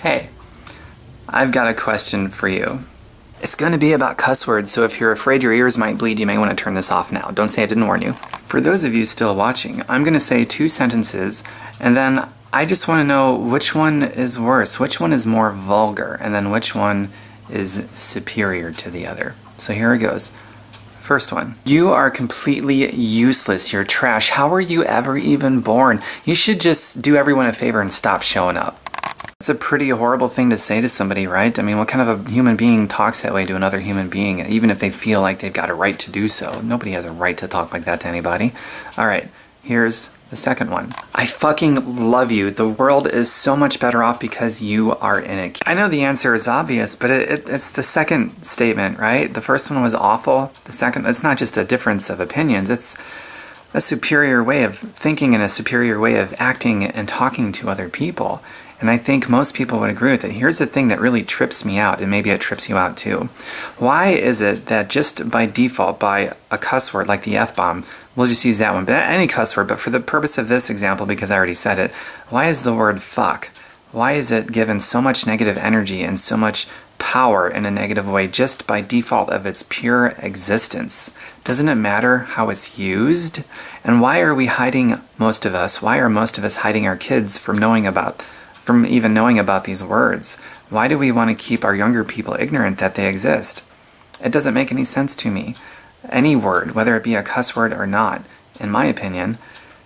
Hey, I've got a question for you. It's going to be about cuss words, so if you're afraid your ears might bleed, you may want to turn this off now. Don't say I didn't warn you. For those of you still watching, I'm going to say 2 sentences, and then I just want to know which one is worse, which one is more vulgar, and then which one is superior to the other. So here it goes. First one. You are completely useless. You're trash. How were you ever even born? You should just do everyone a favor and stop showing up. It's a pretty horrible thing to say to somebody, right? I mean, what kind of a human being talks that way to another human being, even if they feel like they've got a right to do so? Nobody has a right to talk like that to anybody. All right, here's the second one. I fucking love you. The world is so much better off because you are in it. I know the answer is obvious, but it's the second statement, right? The first one was awful. The second, it's not just a difference of opinions. It's a superior way of thinking and a superior way of acting and talking to other people. And I think most people would agree with it. Here's the thing that really trips me out, and maybe it trips you out too. Why is it that just by default, by a cuss word like the F-bomb, we'll just use that one, but any cuss word, but for the purpose of this example, because I already said it, why is the word fuck? Why is it given so much negative energy and so much power in a negative way just by default of its pure existence? Doesn't it matter how it's used? And why are we hiding, most of us, why are most of us hiding our kids from even knowing about these words? Why do we want to keep our younger people ignorant that they exist? It doesn't make any sense to me. Any word, whether it be a cuss word or not, in my opinion,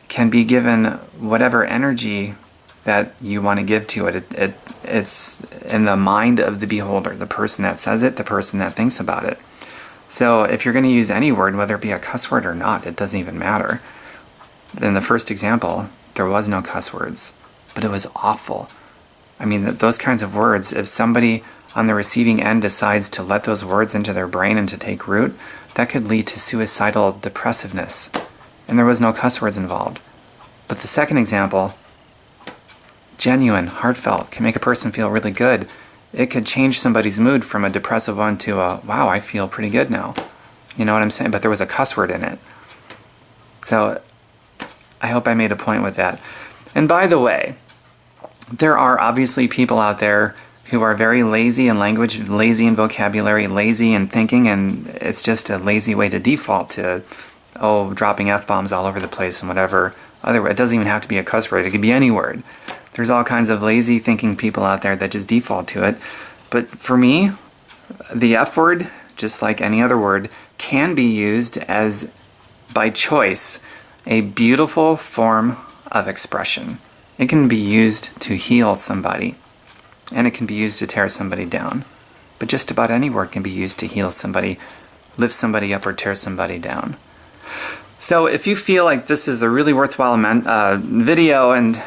can be given whatever energy that you want to give to it. It's in the mind of the beholder, the person that says it, the person that thinks about it. So if you're going to use any word, whether it be a cuss word or not, it doesn't even matter. In the first example, there was no cuss words, but it was awful. I mean, those kinds of words, if somebody on the receiving end decides to let those words into their brain and to take root, that could lead to suicidal depressiveness. And there was no cuss words involved. But the second example, genuine, heartfelt, can make a person feel really good. It could change somebody's mood from a depressive one to a, wow, I feel pretty good now. You know what I'm saying? But there was a cuss word in it. So I hope I made a point with that. And by the way, there are obviously people out there who are very lazy in language, lazy in vocabulary, lazy in thinking, and it's just a lazy way to default to, dropping F-bombs all over the place and whatever other word. It doesn't even have to be a cuss word. It could be any word. There's all kinds of lazy thinking people out there that just default to it. But for me, the F word, just like any other word, can be used as, by choice, a beautiful form of expression. It can be used to heal somebody, and it can be used to tear somebody down. But just about any word can be used to heal somebody, lift somebody up, or tear somebody down. So if you feel like this is a really worthwhile video and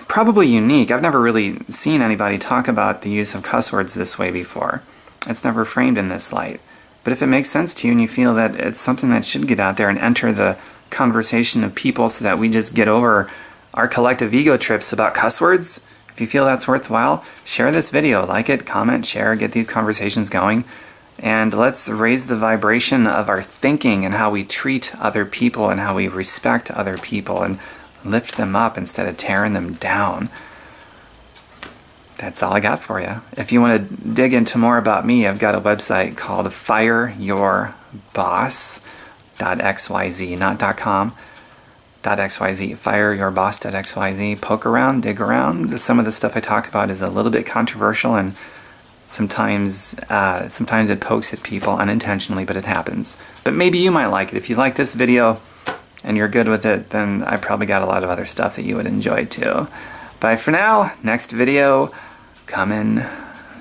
probably unique, I've never really seen anybody talk about the use of cuss words this way before. It's never framed in this light. But if it makes sense to you and you feel that it's something that should get out there and enter the conversation of people so that we just get over our collective ego trips about cuss words, if you feel that's worthwhile, share this video, like it, comment, share, get these conversations going, and let's raise the vibration of our thinking and how we treat other people and how we respect other people and lift them up instead of tearing them down. That's all I got for you. If you want to dig into more about me, I've got a website called fireyourboss.xyz, not .com. .xyz, fireyourboss.xyz. Poke around, dig around. Some of the stuff I talk about is a little bit controversial, and sometimes it pokes at people unintentionally, but it happens. But maybe you might like it. If you like this video and you're good with it, then I probably got a lot of other stuff that you would enjoy too. Bye for now. Next video coming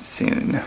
soon.